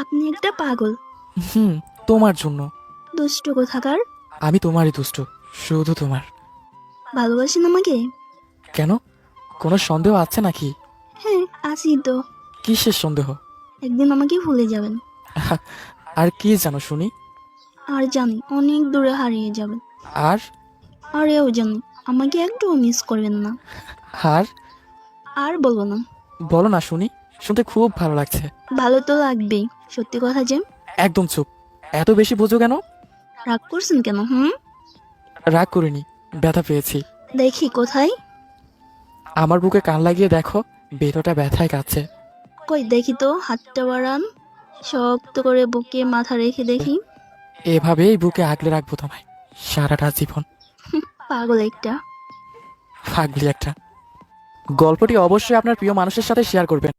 আপনি একটা পাগল। হুম, তোমার জন্য। দুষ্ট কোথাকার। আমি তোমারই দুষ্ট, শুধু তোমার। ভালোবাসেন আমাকে? কেন, কোনো সন্দেহ আছে নাকি? হ্যাঁ, আছি তো। কিসের সন্দেহ? একদিন আমাকে ভুলে যাবেন। আর কি জানো শুনি? আর জানি অনেক দূরে হারিয়ে যাবেন। আর আর এও জানি আমাকে একটুও মিস করবেন না। আর আর বলবো না। বলো না শুনি, শুনতে খুব ভালো লাগছে। ভালো তো লাগবেই, সত্যি কথা যে। একদম চুপ, এত বেশি বোঝো কেন? রাগ করছেন কেন? হুম। রাগ করিনি, ব্যথা পেয়েছি। দেখি কোথায়। আমার বুকে কান লাগিয়ে দেখো, বেরোটা ব্যথায় কাচ্ছে। কই দেখি তো, হাতটা বাড়ান। শক্ত করে বুকে মাথা রেখে দেখি। এভাবেই বুকে আগলে রাখবো তোমায় সারাটা জীবন। পাগল একটা। পাগলি একটা। গল্পটি অবশ্যই আপনার প্রিয় মানুষের সাথে শেয়ার করবেন।